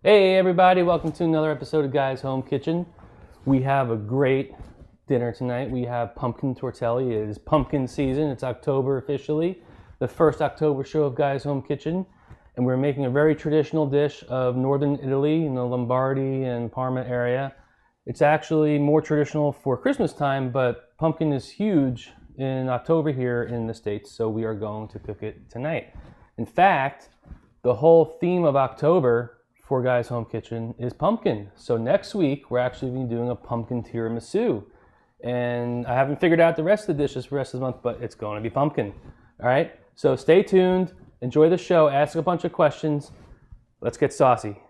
Hey everybody, welcome to another episode of Guy's Home Kitchen. We have a great dinner tonight. We have pumpkin tortelli. It is pumpkin season. It's October officially, the first October show of Guy's Home Kitchen. And we're making a very traditional dish of northern Italy in the Lombardy and Parma area. It's actually more traditional for Christmas time, but pumpkin is huge in October here in the States, so we are going to cook it tonight. In fact, the whole theme of October for Guy's Home Kitchen is pumpkin. So next week, we're actually going to be doing a pumpkin tiramisu. And I haven't figured out the rest of the dishes for the rest of the month, but it's going to be pumpkin. All right, so stay tuned, enjoy the show, ask a bunch of questions. Let's get saucy.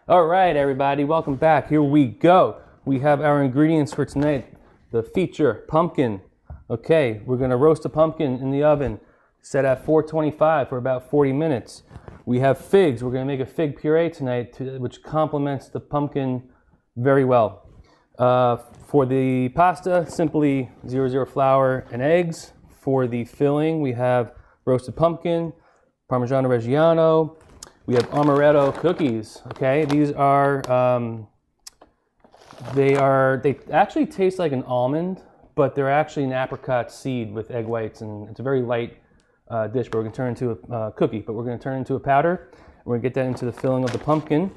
All right, everybody, welcome back. Here we go. We have our ingredients for tonight. The feature, pumpkin. Okay, we're gonna roast a pumpkin in the oven, set at 425 for about 40 minutes. We have figs. We're gonna make a fig puree tonight, which complements the pumpkin very well. For the pasta, simply 00 flour and eggs. For the filling, we have roasted pumpkin, Parmigiano Reggiano. We have amaretto cookies. Okay, these are they actually taste like an almond, but they're actually an apricot seed with egg whites, and it's a very light dish. But we're gonna turn into a cookie, but we're gonna turn it into a powder. We're gonna get that into the filling of the pumpkin,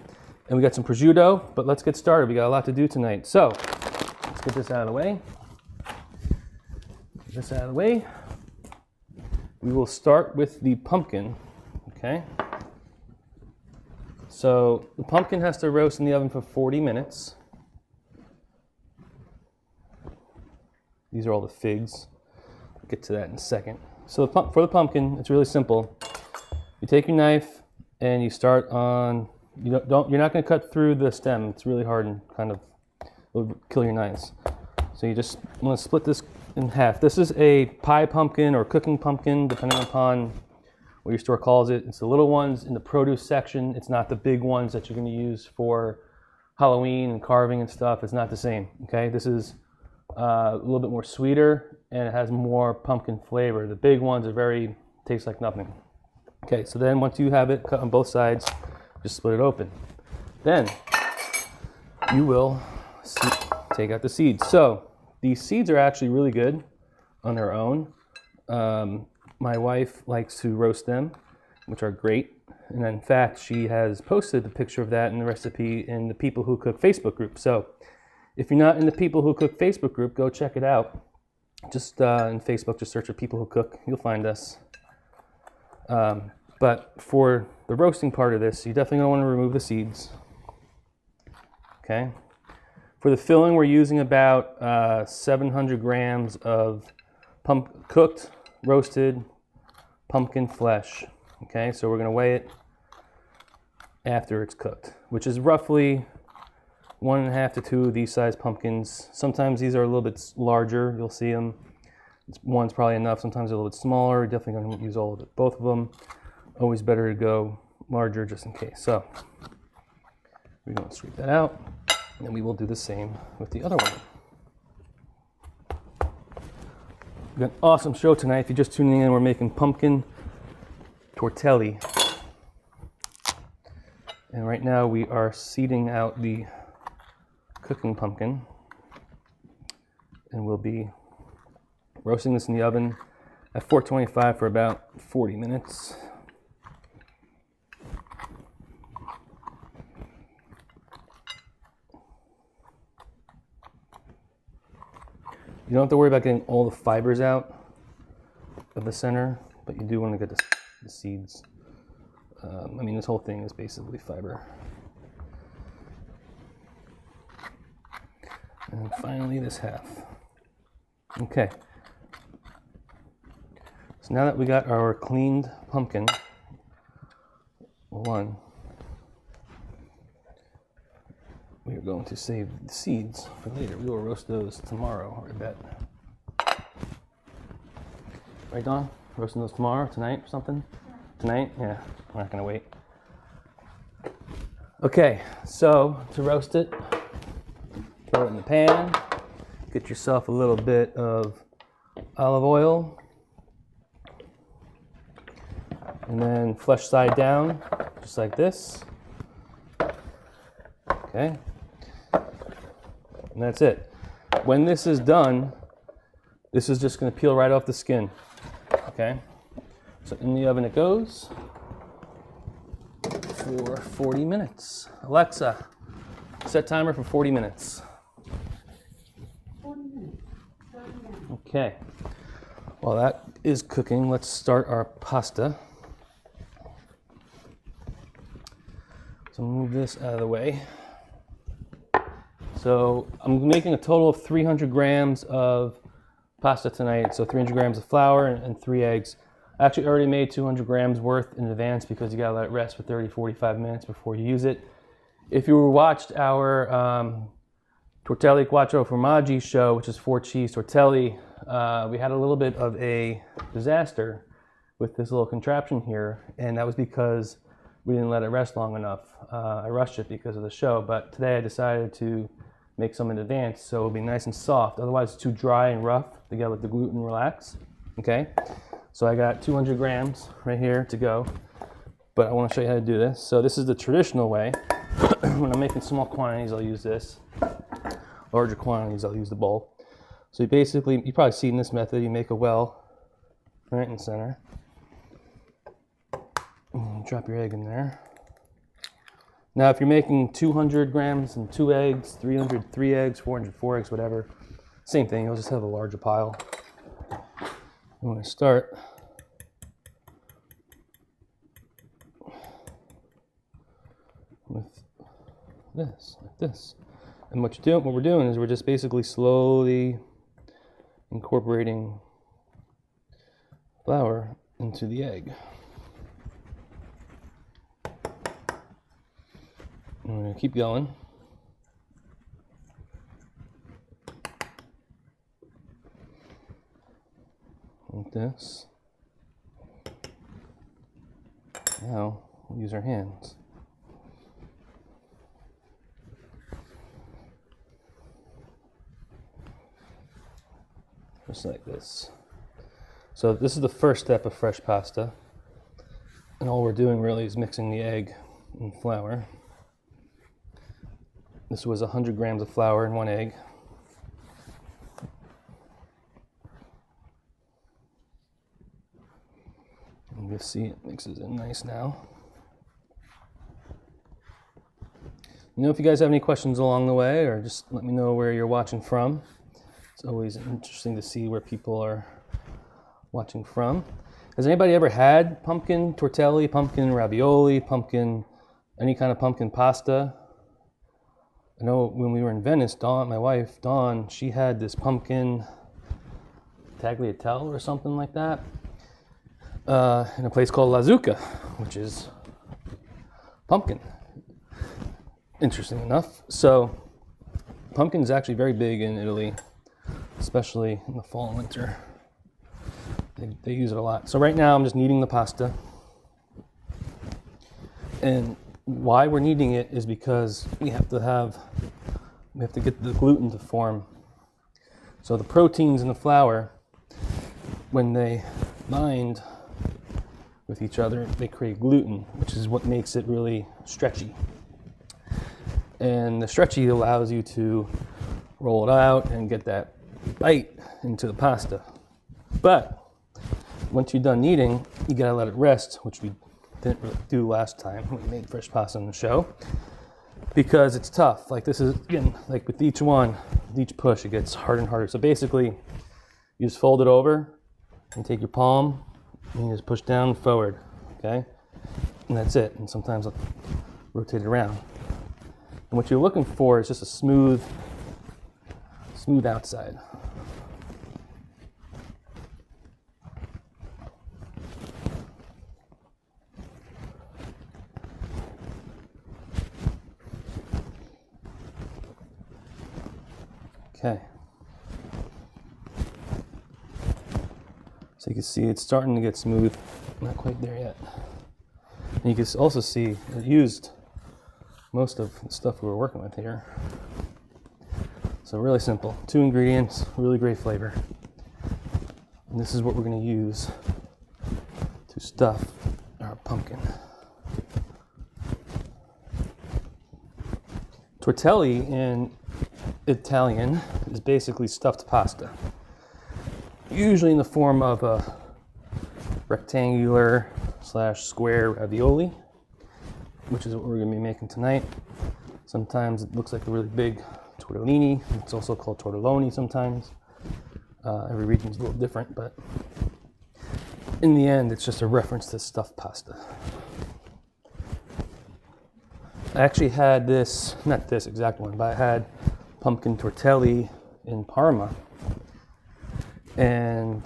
and we got some prosciutto. But let's get started. We got a lot to do tonight, so let's get this out of the way. Get this out of the way. We will start with the pumpkin. Okay. So the pumpkin has to roast in the oven for 40 minutes. These are all the figs. I'll get to that in a second. So for the pumpkin, it's really simple. You take your knife and you start on, you're not going to cut through the stem. It's really hard and kind of will kill your knives. So you just want to split this in half. This is a pie pumpkin or cooking pumpkin, depending upon what your store calls it. It's the little ones in the produce section. It's not the big ones that you're going to use for Halloween and carving and stuff. It's not the same. Okay, this is a little bit more sweeter and it has more pumpkin flavor. The big ones are taste like nothing. Okay, so then once you have it cut on both sides, just split it open. Then you will take out the seeds. So these seeds are actually really good on their own. My wife likes to roast them, which are great. And in fact, she has posted a picture of that in the recipe in the People Who Cook Facebook group. So if you're not in the People Who Cook Facebook group, go check it out. Just in Facebook, just search for People Who Cook. You'll find us. But for the roasting part of this, you definitely don't want to remove the seeds. Okay. For the filling, we're using about 700 grams of cooked roasted pumpkin flesh. Okay, so we're going to weigh it after it's cooked, which is roughly 1.5 to 2 of these size pumpkins. Sometimes these are a little bit larger. You'll see them. One's probably enough. Sometimes they're a little bit smaller. Definitely going to use all of it. Both of them. Always better to go larger just in case. So we're going to sweep that out, and we will do the same with the other one. We've got an awesome show tonight. If you're just tuning in, we're making pumpkin tortelli. And right now we are seeding out the cooking pumpkin. And we'll be roasting this in the oven at 425 for about 40 minutes. You don't have to worry about getting all the fibers out of the center, but you do want to get the seeds. I mean, this whole thing is basically fiber. And finally, this half. Okay. So now that we got our cleaned pumpkin, we are going to save the seeds for later. We will roast those tomorrow, I bet. Right, Dawn? Roasting those tomorrow, tonight, or something? Tonight? Yeah, we're not gonna wait. Okay, so to roast it, throw it in the pan, get yourself a little bit of olive oil, and then flesh side down, just like this. Okay, and that's it. When this is done, this is just going to peel right off the skin. Okay, so in the oven it goes for 40 minutes. Alexa, set timer for 40 minutes. 40 minutes. Okay, while that is cooking, let's start our pasta. So move this out of the way. So I'm making a total of 300 grams of pasta tonight. So 300 grams of flour and 3 eggs. I actually already made 200 grams worth in advance because you gotta let it rest for 30-45 minutes before you use it. If you watched our Tortelli Quattro Formaggi show, which is 4 cheese tortelli, we had a little bit of a disaster with this little contraption here, and that was because we didn't let it rest long enough. I rushed it because of the show, but today I decided to make some in advance so it'll be nice and soft. Otherwise it's too dry and rough to get let the gluten relax. Okay, so I got 200 grams right here to go, but I want to show you how to do this. So this is the traditional way. When I'm making small quantities, I'll use this. Larger quantities, I'll use the bowl. So you've probably seen this method. You make a well right in the center. And drop your egg in there. Now, if you're making 200 grams and 2 eggs, 300, 3 eggs, 400, 4 eggs, whatever, same thing. You'll just have a larger pile. I'm going to start with this, like this. And what we're doing is we're just basically slowly incorporating flour into the egg. And we're going to keep going. Like this. Now we'll use our hands. Just like this. So this is the first step of fresh pasta. And all we're doing really is mixing the egg and flour. This was 100 grams of flour and 1 egg. You can see it mixes in nice now. If you guys have any questions along the way, or just let me know where you're watching from. It's always interesting to see where people are watching from. Has anybody ever had pumpkin tortelli, pumpkin ravioli, pumpkin, any kind of pumpkin pasta? I know when we were in Venice, Dawn, my wife, Dawn, she had this pumpkin tagliatelle or something like that in a place called La Zucca, which is pumpkin. Interesting enough. So pumpkin is actually very big in Italy, especially in the fall and winter. They use it a lot. So right now I'm just kneading the pasta. And why we're kneading it is because we have to get the gluten to form. So the proteins in the flour, when they bind with each other, they create gluten, which is what makes it really stretchy. And the stretchy allows you to roll it out and get that bite into the pasta. But once you're done kneading, you gotta let it rest, which we didn't really do last time when we made fresh pasta on the show, because it's tough. Like this is, again, like with each one, with each push, it gets harder and harder. So basically, you just fold it over and take your palm and you just push down and forward, okay? And that's it. And sometimes I'll rotate it around. And what you're looking for is just a smooth outside. Okay. So you can see it's starting to get smooth. Not quite there yet. And you can also see it used most of the stuff we were working with here. So really simple. 2 ingredients, really great flavor. And this is what we're going to use to stuff our pumpkin. Tortelli in Italian is basically stuffed pasta, usually in the form of a rectangular / square ravioli, which is what we're going to be making tonight. Sometimes it looks like a really big tortellini. It's also called tortelloni sometimes. Every region is a little different, but in the end, it's just a reference to stuffed pasta. I actually had this, not this exact one, but I had pumpkin tortelli in Parma. And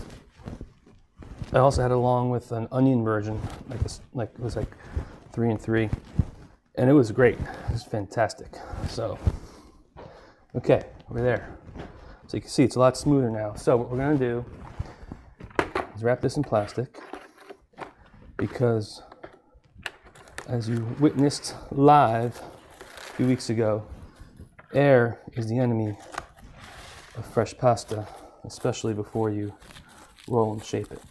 I also had it along with an onion version, it was like 3 and 3. And it was great. It was fantastic. So, okay, we're there. So you can see it's a lot smoother now. So what we're going to do is wrap this in plastic, because as you witnessed live a few weeks ago, air is the enemy of fresh pasta, especially before you roll and shape it.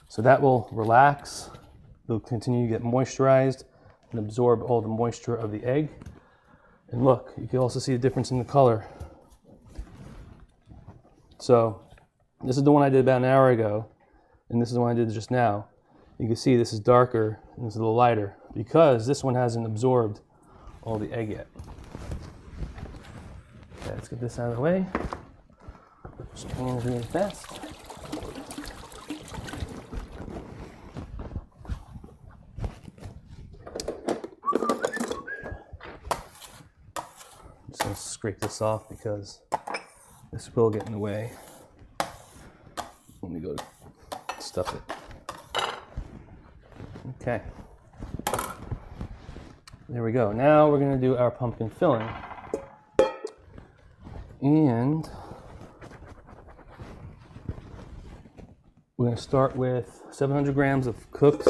So that will relax, it'll continue to get moisturized and absorb all the moisture of the egg. And look, you can also see the difference in the color. So this is the one I did about an hour ago, and this is the one I did just now. You can see this is darker and this is a little lighter because this one hasn't absorbed all the egg yet. Okay, let's get this out of the way. Just pan really fast. I'm just going to scrape this off because this will get in the way when we go to stuff it. Okay. There we go. Now we're going to do our pumpkin filling. And we're going to start with 700 grams of cooked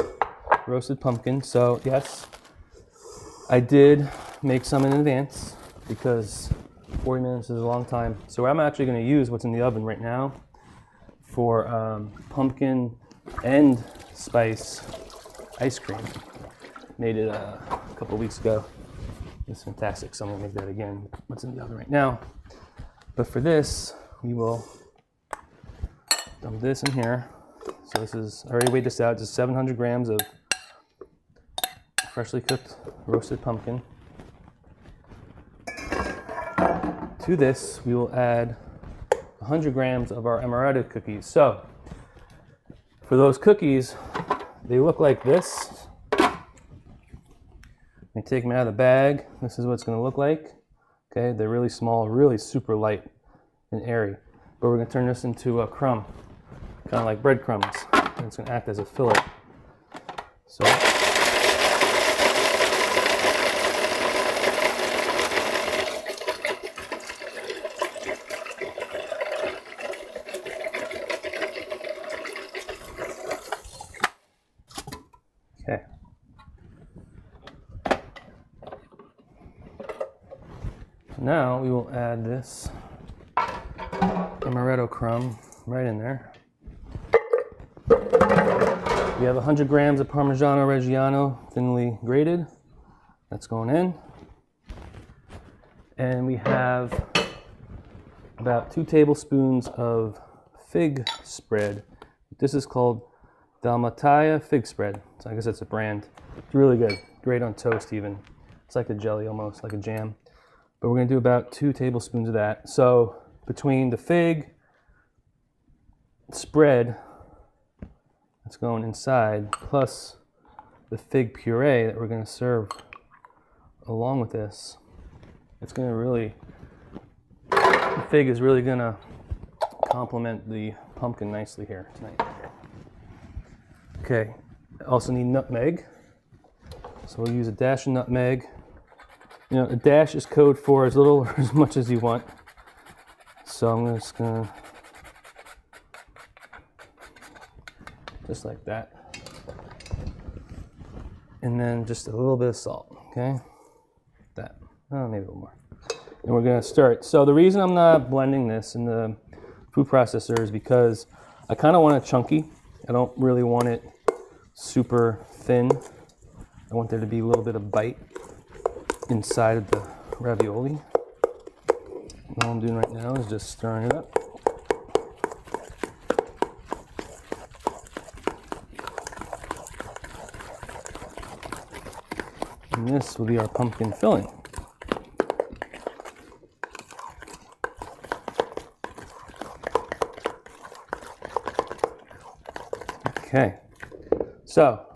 roasted pumpkin. So yes, I did make some in advance because 40 minutes is a long time. So I'm actually going to use what's in the oven right now for pumpkin and spice ice cream. Made it a couple weeks ago. It's fantastic, so I'm going to make that again. What's in the oven right now. But for this, we will dump this in here. So this is, I already weighed this out, just 700 grams of freshly cooked roasted pumpkin. To this, we will add 100 grams of our amaretto cookies. So for those cookies, they look like this. You take them out of the bag. This is what it's going to look like. Okay, they're really small, really super light and airy. But we're going to turn this into a crumb, kind of like breadcrumbs. And it's going to act as a fillet. So okay. Now we will add this amaretto crumb right in there. We have 100 grams of Parmigiano Reggiano thinly grated. That's going in. And we have about 2 tablespoons of fig spread. This is called Dalmatia fig spread. So I guess it's a brand. It's really good. Great on toast even. It's like a jelly almost, like a jam. But we're going to do about 2 tablespoons of that. So between the fig spread that's going inside, plus the fig puree that we're going to serve along with this, it's going to really, the fig is really going to complement the pumpkin nicely here tonight. Okay, I also need nutmeg. So we'll use a dash of nutmeg. You know, a dash is code for as little or as much as you want. So I'm just gonna, just like that. And then just a little bit of salt, okay? that. Oh, maybe a little more. And we're gonna stir it. So the reason I'm not blending this in the food processor is because I kind of want it chunky. I don't really want it super thin. I want there to be a little bit of bite inside of the ravioli. And all I'm doing right now is just stirring it up. And this will be our pumpkin filling. Okay, so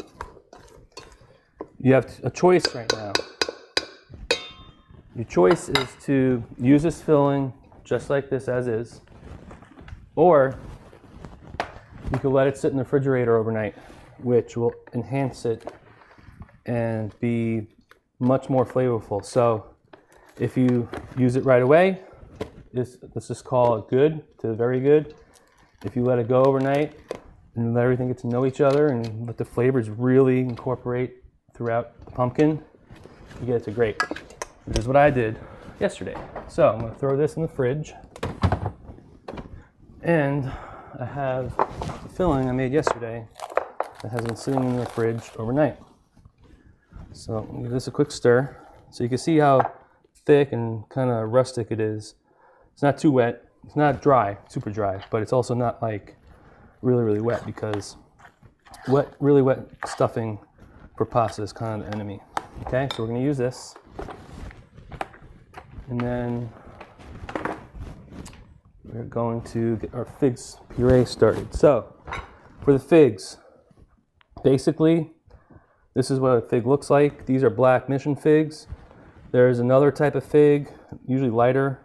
you have a choice right now. Your choice is to use this filling just like this as is, or you can let it sit in the refrigerator overnight, which will enhance it and be much more flavorful. So if you use it right away, let's just call it good to very good. If you let it go overnight and let everything get to know each other and let the flavors really incorporate throughout the pumpkin, you get it to great. Which is what I did yesterday. So I'm going to throw this in the fridge. And I have the filling I made yesterday that has been sitting in the fridge overnight. So I'm going to give this a quick stir so you can see how thick and kind of rustic it is. It's not too wet. It's not dry, super dry, but it's also not like really, really wet, because really wet stuffing for pasta is kind of the enemy. Okay, so we're going to use this. And then we're going to get our figs puree started. So for the figs, basically, this is what a fig looks like. These are black mission figs. There's another type of fig, usually lighter.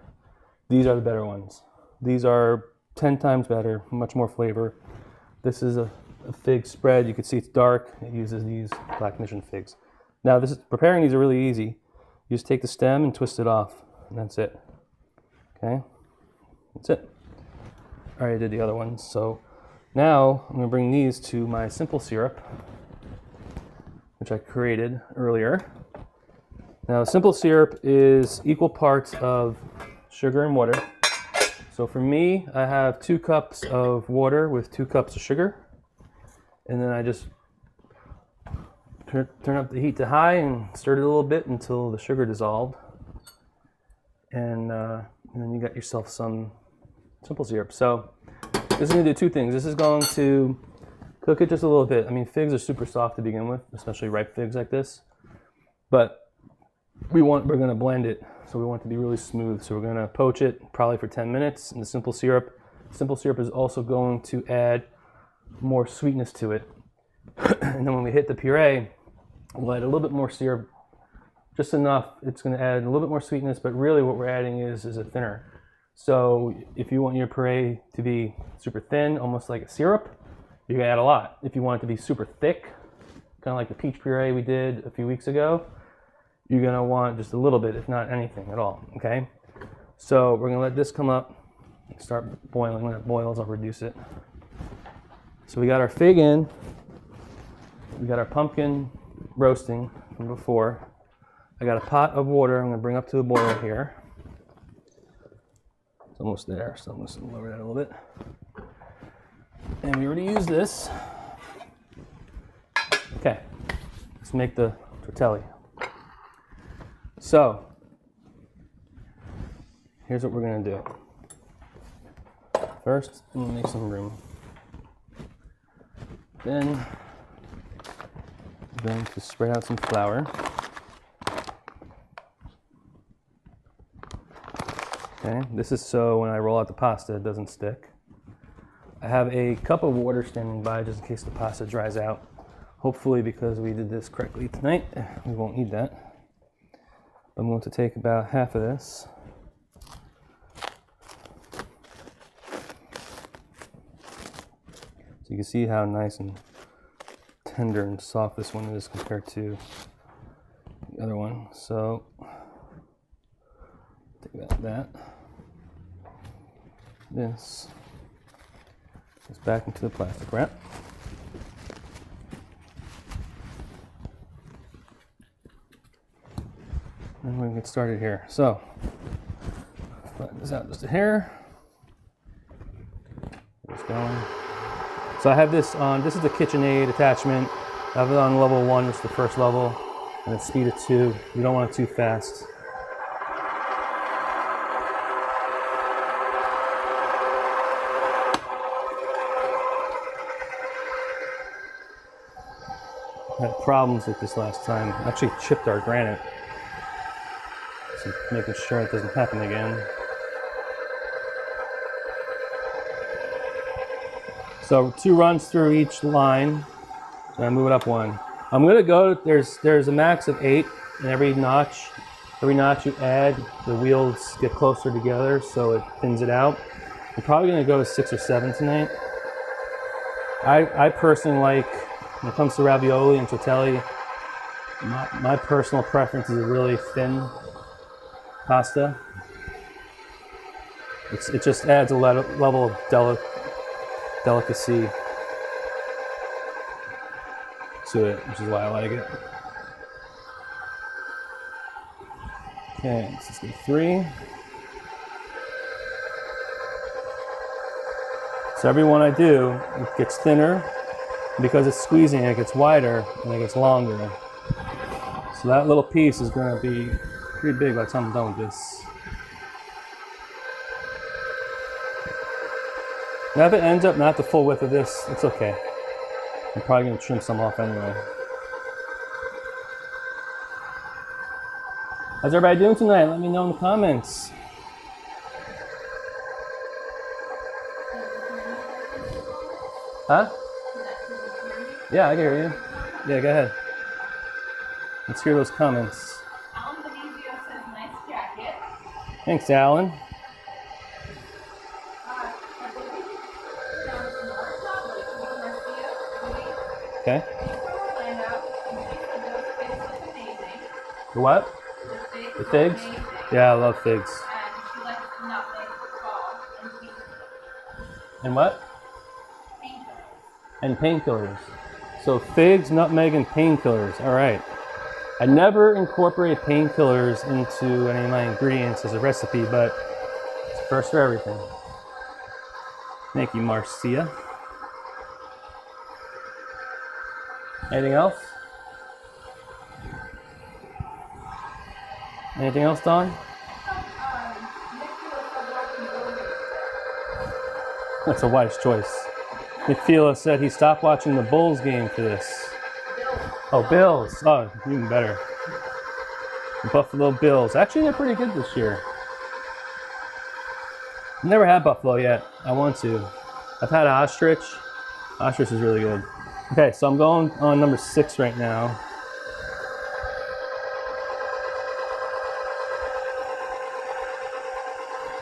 These are the better ones. These are 10 times better, much more flavor. This is a fig spread. You can see it's dark. It uses these black mission figs. Now, preparing these are really easy. You just take the stem and twist it off, and that's it. Okay, that's it. I already did the other ones. So now I'm going to bring these to my simple syrup, which I created earlier. Now, simple syrup is equal parts of sugar and water. So for me, I have 2 cups of water with 2 cups of sugar. And then I just turn up the heat to high and stir it a little bit until the sugar dissolved. And then you got yourself some simple syrup. So this is going to do 2 things. This is going to cook it just a little bit. I mean, figs are super soft to begin with, especially ripe figs like this. But we're going to blend it, so we want it to be really smooth. So we're going to poach it probably for 10 minutes in the simple syrup. Simple syrup is also going to add more sweetness to it. And then when we hit the puree, we'll add a little bit more syrup, just enough. It's going to add a little bit more sweetness, but really what we're adding is a thinner. So if you want your puree to be super thin, almost like a syrup, you can add a lot. If you want it to be super thick, kind of like the peach puree we did a few weeks ago, you're going to want just a little bit, if not anything at all, okay? So we're going to let this come up, start boiling. When it boils, I'll reduce it. So we got our fig in, we got our pumpkin roasting from before. I got a pot of water I'm going to bring up to a boil here. It's almost there, so I'm just going to lower that a little bit. And we already used this. Okay, let's make the tortelli. So, here's what we're going to do. First, I'm going to make some room. Then, I'm going to spread out some flour. Okay, this is so when I roll out the pasta, it doesn't stick. I have a cup of water standing by just in case the pasta dries out. Hopefully, because we did this correctly tonight, we won't need that. I'm going to take about half of this. So you can see how nice and tender and soft this one is compared to the other one. So take out that. This goes back into the plastic wrap. And we can get started here. So, flatten this out just a hair. It's going. So I have this on, this is the KitchenAid attachment. I have it on level 1, which is the first level, and it's speed of 2. You don't want it too fast. I had problems with this last time. I actually chipped our granite. So making sure it doesn't happen again. So 2 runs through each line. And I move it up 1. I'm gonna go, there's a max of 8 in every notch. Every notch you add, the wheels get closer together so it thins it out. I'm probably gonna go to 6 or 7 tonight. I personally like, when it comes to ravioli and tortelli, my personal preference is a really thin pasta. It just adds a level of delicacy to it, which is why I like it. Okay, let's just get 3. So every one I do, it gets thinner. Because it's squeezing, it gets wider and it gets longer. So that little piece is going to be pretty big by the time I'm done with this. Now if it ends up not the full width of this, it's okay. I'm probably going to trim some off anyway. How's everybody doing tonight? Let me know in the comments. Huh? Yeah, I can hear you. Yeah, go ahead. Let's hear those comments. Alan Benizio says, nice jacket. Thanks, Alan. I believe down in Marcia, Okay. Orlando, and she said those figs look amazing. The what? The The figs figs? look amazing. Yeah, I love figs. And she likes nutmeg fall and pink And what? painkillers. And painkillers. So figs, nutmeg, and painkillers. All right. I never incorporate painkillers into any of my ingredients as a recipe, but it's first for everything. Thank you, Marcia. Anything else? Anything else, Dawn? That's a wise choice. Nick Fila said he stopped watching the Bulls game for this. Oh, Bills. Oh, even better. The Buffalo Bills. Actually, they're pretty good this year. I've never had buffalo yet. I want to. I've had ostrich. Ostrich is really good. Okay, so I'm going on number 6 right now.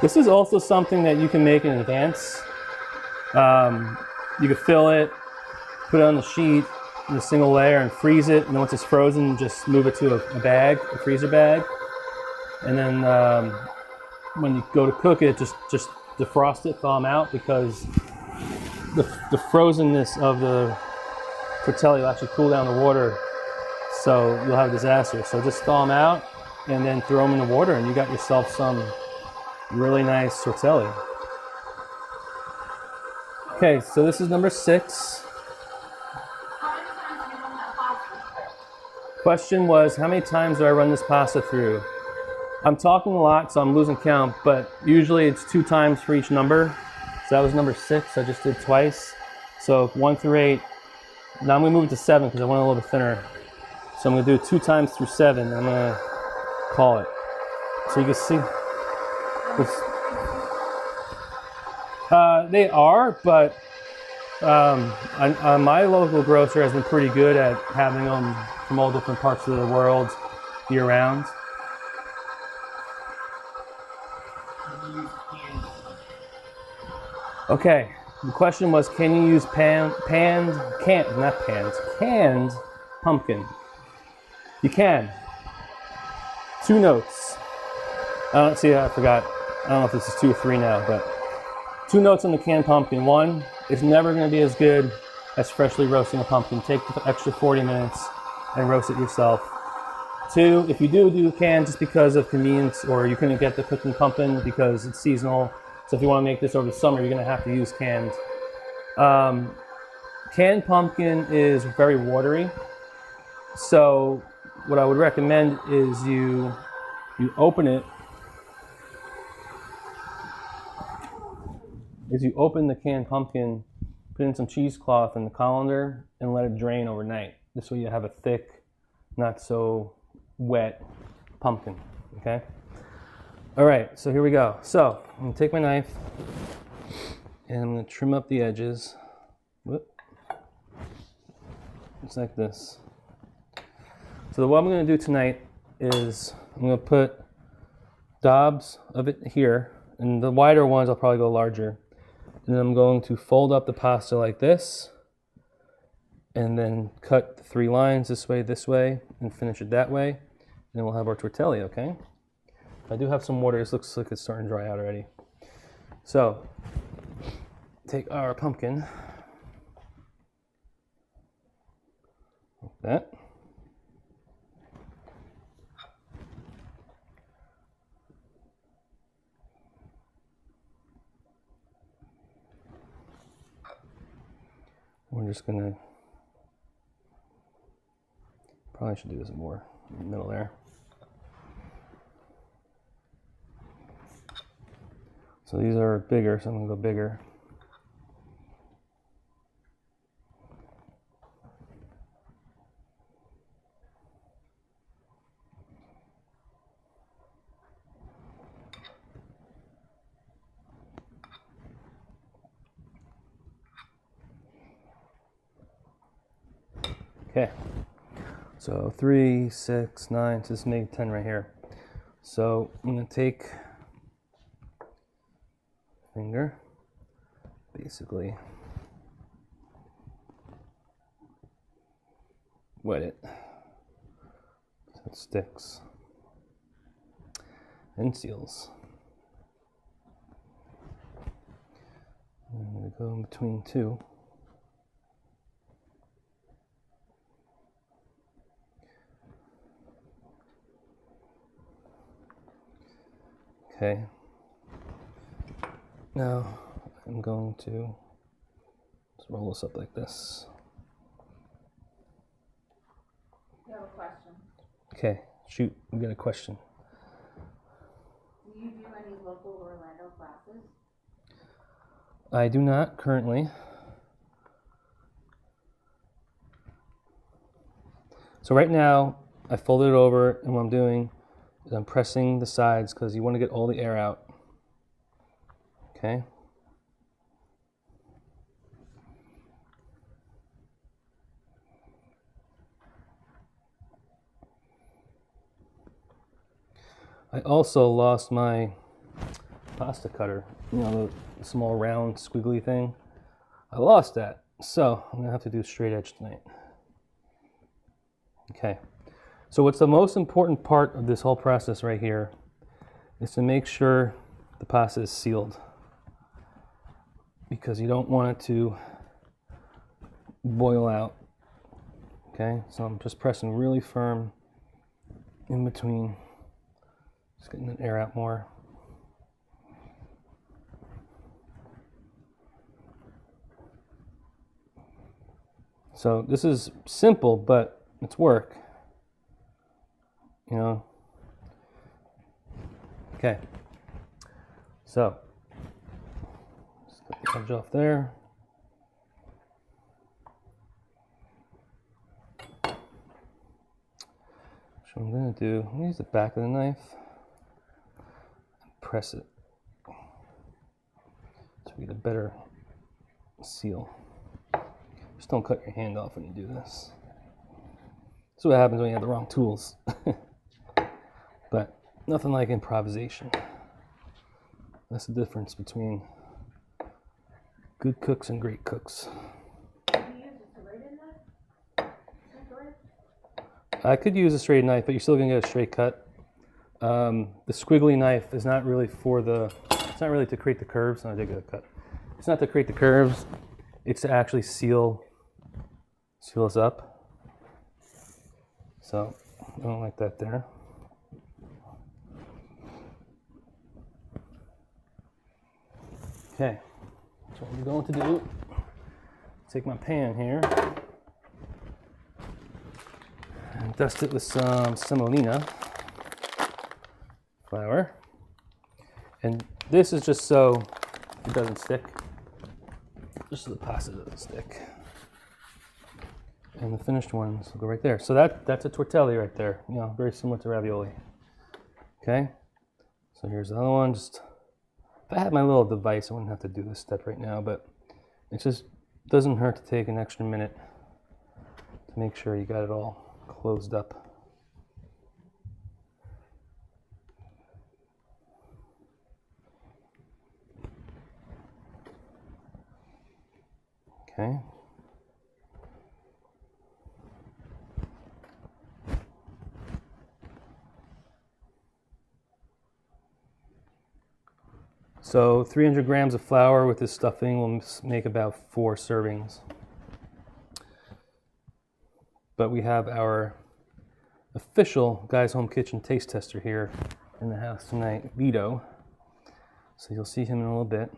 This is also something that you can make in advance. You can fill it, put it on the sheet in a single layer and freeze it. And then once it's frozen, just move it to a bag, a freezer bag. And then when you go to cook it, just defrost it, thaw them out, because the frozenness of the tortelli will actually cool down the water. So you'll have a disaster. So just thaw them out and then throw them in the water and you got yourself some really nice tortelli. Okay, so this is number 6. How many times have you run that pasta? Question was, how many times do I run this pasta through? I'm talking a lot, so I'm losing count, but usually it's 2 times for each number. So that was number 6, I just did twice. So 1 through 8. Now I'm gonna move it to 7 because I want it a little bit thinner. So I'm gonna do it 2 times through 7, and I'm gonna call it. So you can see. They are, but my local grocer has been pretty good at having them from all different parts of the world year round. Okay, the question was, can you use canned pumpkin? You can. 2 notes. I forgot. I don't know if this is 2 or 3 now, but 2 notes on the canned pumpkin. 1, it's never going to be as good as freshly roasting a pumpkin. Take the extra 40 minutes and roast it yourself. Two, if you do canned just because of convenience, or you couldn't get the cooking pumpkin because it's seasonal, so if you want to make this over the summer, you're going to have to use canned. Canned pumpkin is very watery, so what I would recommend is you open it. Is you open the canned pumpkin, put in some cheesecloth in the colander, and let it drain overnight. This way you have a thick, not so wet pumpkin, okay? All right, so here we go. So I'm gonna take my knife and I'm gonna trim up the edges. Whoop. Just like this. So what I'm gonna do tonight is I'm gonna put daubs of it here, and the wider ones I'll probably go larger. And then I'm going to fold up the pasta like this, and then cut the 3 lines this way, and finish it that way. And then we'll have our tortelli, okay? I do have some water. This looks like it's starting to dry out already. So, take our pumpkin, like that. We're just gonna, probably should do this more in the middle there. So these are bigger, so I'm gonna go bigger. Okay, so 3, 6, 9, so this made 10 right here. So I'm gonna take finger, basically wet it so it sticks and seals. And I'm gonna go in between 2. Okay, now I'm going to just roll this up like this. You have a question. Okay, shoot, we got a question. Do you do any local Orlando classes? I do not currently. So right now, I folded it over, and what I'm doing is I'm pressing the sides because you want to get all the air out. Okay. I also lost my pasta cutter, you know, the small round squiggly thing. I lost that, so I'm gonna have to do straight edge tonight. Okay, so what's the most important part of this whole process right here is to make sure the pasta is sealed, because you don't want it to boil out. Okay, so I'm just pressing really firm in between, just getting the air out more. So this is simple, but it's work, you know. Okay, so just cut the edge off there. So what I'm going to do, I'm going to use the back of the knife and press it so we get a better seal. Just don't cut your hand off when you do this. That's what happens when you have the wrong tools. But nothing like improvisation. That's the difference between good cooks and great cooks. Do you use a serrated knife? I could use a straight knife, but you're still gonna get a straight cut. The squiggly knife is not really it's not really to create the curves. No, I did get a cut. It's not to create the curves. It's to actually seal us up. So I don't like that there. Okay, so what I'm going to do, take my pan here and dust it with some semolina flour. And this is just so it doesn't stick, just so the pasta doesn't stick. And the finished ones will go right there. So that's a tortelli right there, you know, very similar to ravioli. Okay, so here's the other one. Just if I had my little device, I wouldn't have to do this step right now, but it just doesn't hurt to take an extra minute to make sure you got it all closed up. Okay. So 300 grams of flour with this stuffing will make about 4 servings. But we have our official Guy's Home Kitchen taste tester here in the house tonight, Vito. So you'll see him in a little bit.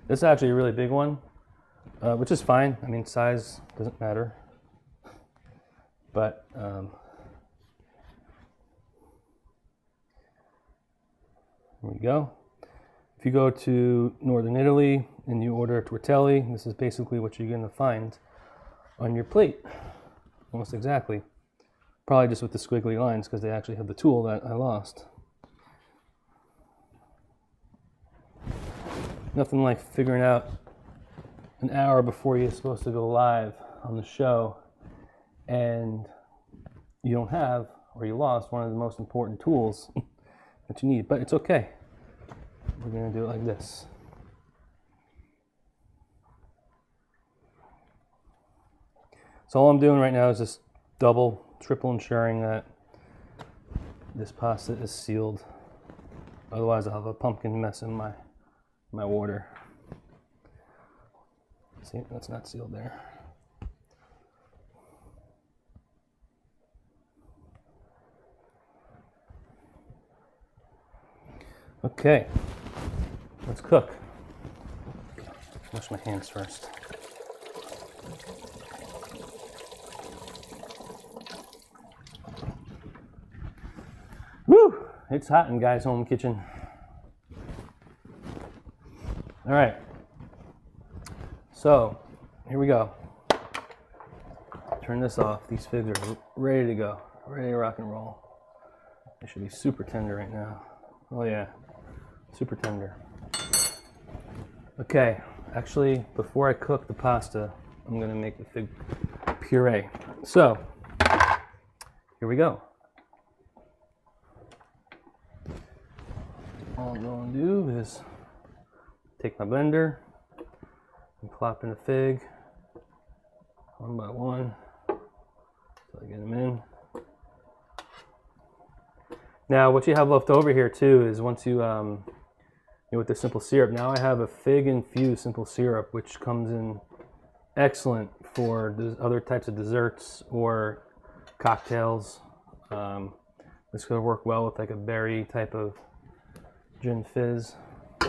This is actually a really big one, which is fine. I mean, size doesn't matter. But here we go. If you go to Northern Italy and you order a tortelli, this is basically what you're going to find on your plate. Almost exactly. Probably just with the squiggly lines because they actually have the tool that I lost. Nothing like figuring out an hour before you're supposed to go live on the show and you don't have, or you lost, one of the most important tools that you need, but it's okay. We're going to do it like this. So all I'm doing right now is just double, triple ensuring that this pasta is sealed. Otherwise I'll have a pumpkin mess in my water. See, that's not sealed there. Okay, let's cook. Wash my hands first. Woo! It's hot in Guy's Home Kitchen. All right, so here we go. Turn this off. These figs are ready to go, ready to rock and roll. They should be super tender right now. Oh yeah, super tender. Okay, actually, before I cook the pasta, I'm gonna make the fig puree. So, here we go. All I'm gonna do is take my blender and plop in the fig one by one until I get them in. Now, what you have left over here too is once you, with the simple syrup, now I have a fig infused simple syrup, which comes in excellent for other types of desserts or cocktails. It's going to work well with like a berry type of gin fizz. I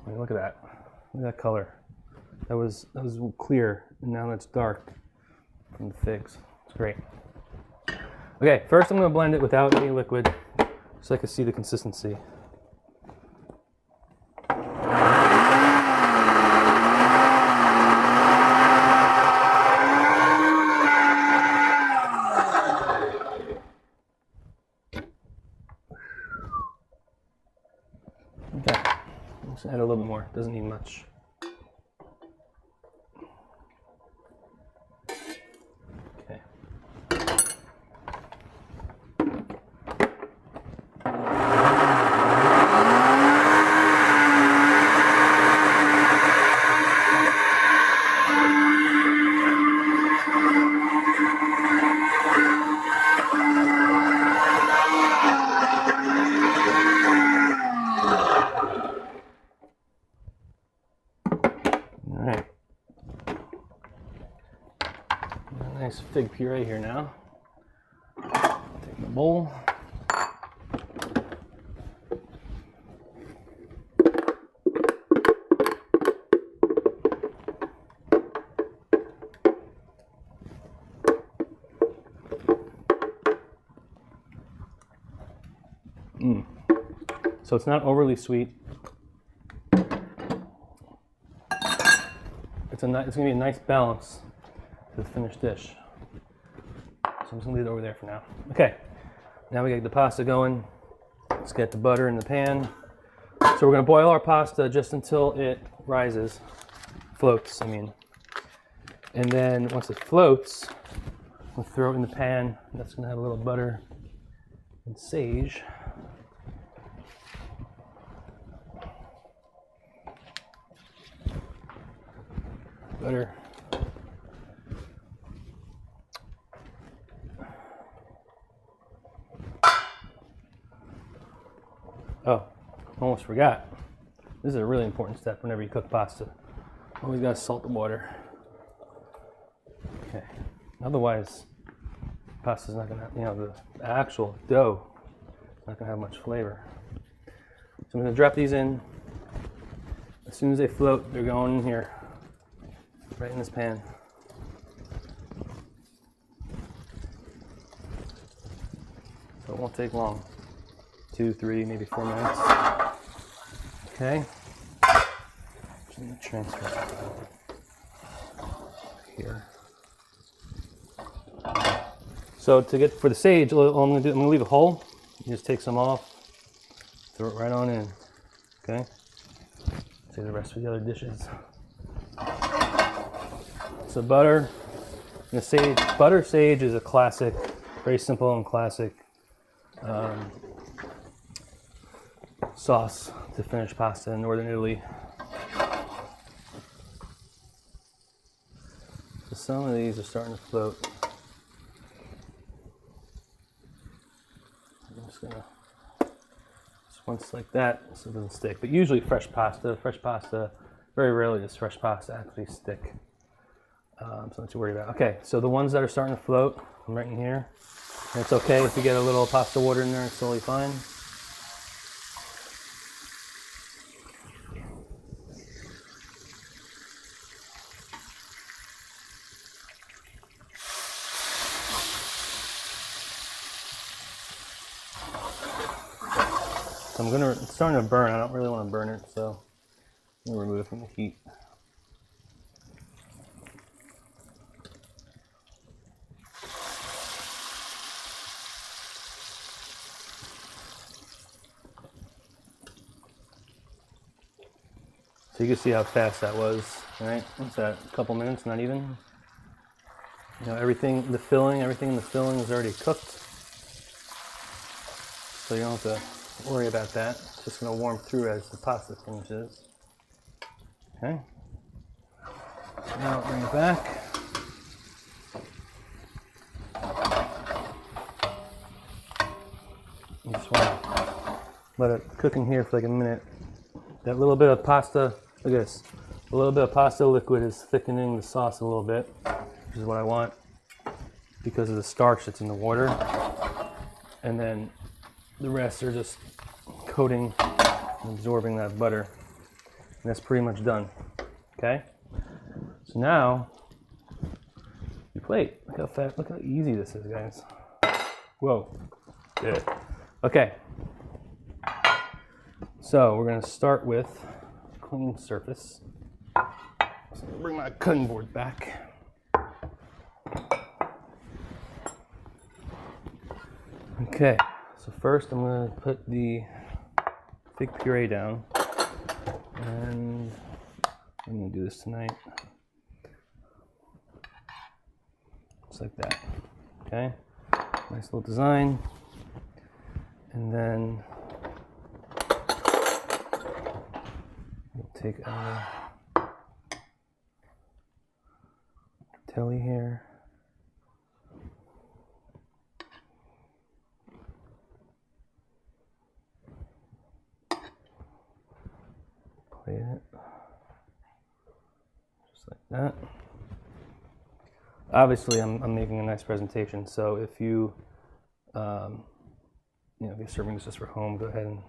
mean, look at that. Look at that color. That was clear, and now that's dark from the figs. It's great. Okay, first I'm going to blend it without any liquid so I can see the consistency. Okay, let's add a little bit more. Doesn't need much. Okay. Nice fig puree here now. bowl. So it's not overly sweet. It's gonna be a nice balance to the finished dish. So I'm just gonna leave it over there for now. Okay, now we get the pasta going. Let's get the butter in the pan. So we're gonna boil our pasta just until it rises, floats, I mean. And then once it floats, we'll throw it in the pan. That's gonna have a little butter and sage. Butter. Oh, almost forgot. This is a really important step whenever you cook pasta. Always gotta salt the water. Okay. Otherwise, pasta's not gonna, the actual dough is not gonna have much flavor. So I'm gonna drop these in. As soon as they float, they're going in here, right in this pan. So it won't take long. 2, 3, maybe 4 minutes. Okay. Just gonna transfer here. So to get for the sage, all I'm gonna leave a hole. You just take some off, throw it right on in. Okay. Save the rest for the other dishes. So butter, the sage. Butter sage is a classic, very simple and classic sauce to finish pasta in northern Italy. So some of these are starting to float. I'm just gonna, just once like that, so it doesn't stick. But usually fresh pasta, very rarely does fresh pasta actually stick. So not to worry about. Okay, so the ones that are starting to float, I'm right in here. And it's okay if you get a little pasta water in there, it's totally fine. So it's starting to burn. I don't really want to burn it, so I'm gonna remove it from the heat. So you can see how fast that was, right? What's that, a couple minutes, not even? Everything in the filling is already cooked. So you don't have to worry about that. It's just gonna warm through as the pasta finishes. Okay. Now bring it back. You just wanna let it cook in here for like a minute. That little bit of pasta, look at this. A little bit of pasta liquid is thickening the sauce a little bit, which is what I want because of the starch that's in the water. And then the rest are just coating and absorbing that butter. And that's pretty much done, okay? So now, you plate. Look how fast, look how easy this is, guys. Whoa, good. Okay. So we're gonna start with a clean surface. So I'm gonna bring my cutting board back. Okay, so first I'm gonna put the fig puree down. And I'm gonna do this tonight. Just like that, okay? Nice little design. And then we'll take our Tortelli here. Plate it just like that. Obviously, I'm making a nice presentation, so if you You know, if you're serving this just for home, go ahead and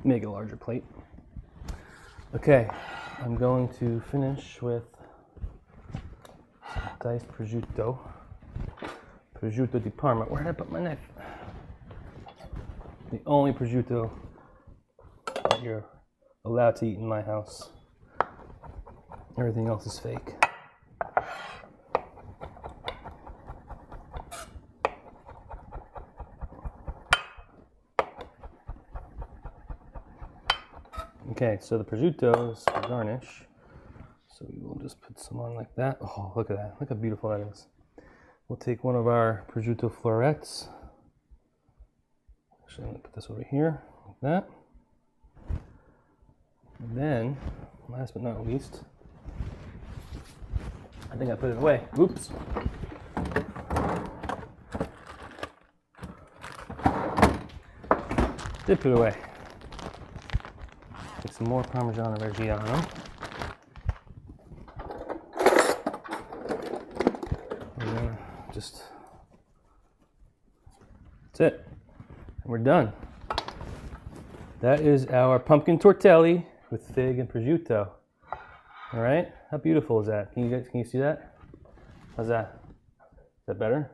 make a larger plate. Okay, I'm going to finish with some diced prosciutto. Prosciutto di Parma. Where did I put my knife? The only prosciutto that you're allowed to eat in my house. Everything else is fake. Okay, so the prosciutto is for garnish. So we will just put some on like that. Oh, look at that. Look how beautiful that is. We'll take one of our prosciutto florets. Actually, I'm going to put this over here, like that. And then, last but not least, I think I put it away. Oops. Did put it away. Take some more Parmigiano Reggiano. We're gonna just, that's it. And we're done. That is our pumpkin tortelli with fig and prosciutto. All right, how beautiful is that? Can you see that? How's that? Is that better?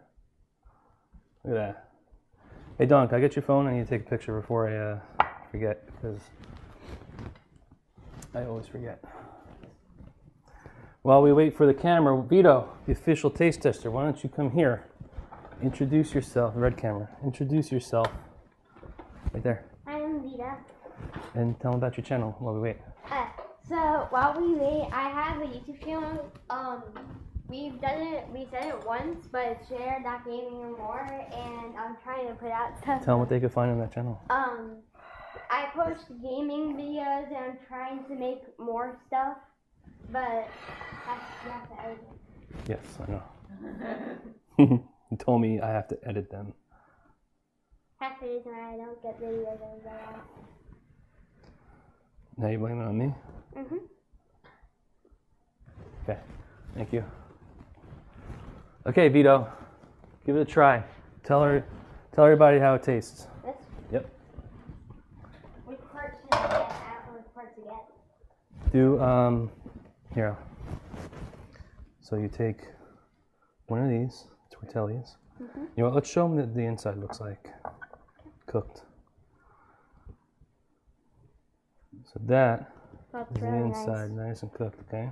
Look at that. Hey Don, can I get your phone? I need to take a picture before I forget, because I always forget. While we wait for the camera, Vito, the official taste tester, why don't you come here? Introduce yourself, red camera. Introduce yourself. Right there. I'm Vita. And tell them about your channel while we wait. So while we wait, I have a YouTube channel. We said it once, but it's share.gaming or more, and I'm trying to put out stuff. Tell them what they can find on that channel. I post gaming videos, and I'm trying to make more stuff, but you have to edit it. Yes, I know. You told me I have to edit them. That's the reason why I don't get videos out. Now you blame it on me? Mm-hmm. Okay, thank you. Okay, Vito, give it a try. Tell everybody how it tastes. This? Yep. Which part should I get out and which part to get? Do, here. So you take one of these tortellis. Mm-hmm. You know what, let's show them what the inside looks like. Cooked. So that That's is the really inside, nice and cooked, okay?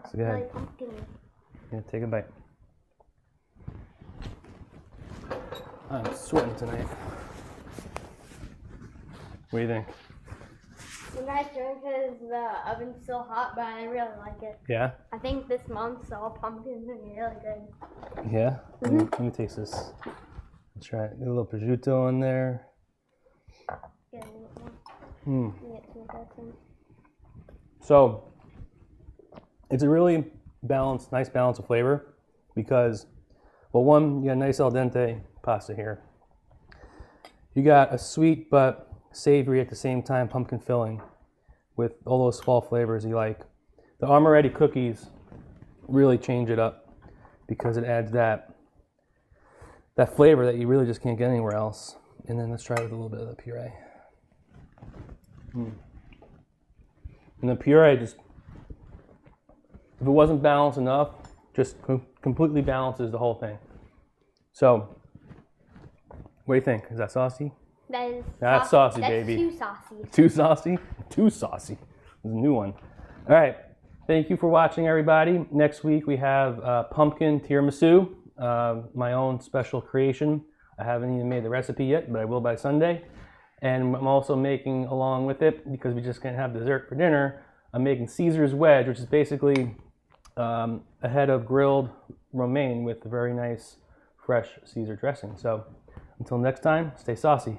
So go ahead. Really pumpkin-y. Yeah, take a bite. I'm sweating tonight. What do you think? You guys doing because the oven's still hot, but I really like it. Yeah? I think this month's all pumpkins and really good. Yeah? Let me taste this. Let's try it. Get a little prosciutto on there. Get a little more. Get some dressing. So, it's a really balanced, nice balance of flavor because, well, one, you got nice al dente pasta here. You got a sweet but savory at the same time pumpkin filling with all those fall flavors you like. The Amaretti cookies really change it up because it adds that flavor that you really just can't get anywhere else. And then let's try it with a little bit of the puree. And the puree just, if it wasn't balanced enough, just completely balances the whole thing. So, what do you think? Is that saucy? That's saucy, that's baby. Too saucy. Too saucy? Too saucy. There's a new one. All right. Thank you for watching, everybody. Next week we have pumpkin tiramisu, my own special creation. I haven't even made the recipe yet, but I will by Sunday. And I'm also making, along with it, because we just can't have dessert for dinner, I'm making Caesar's wedge, which is basically a head of grilled romaine with a very nice, fresh Caesar dressing. So until next time, stay saucy.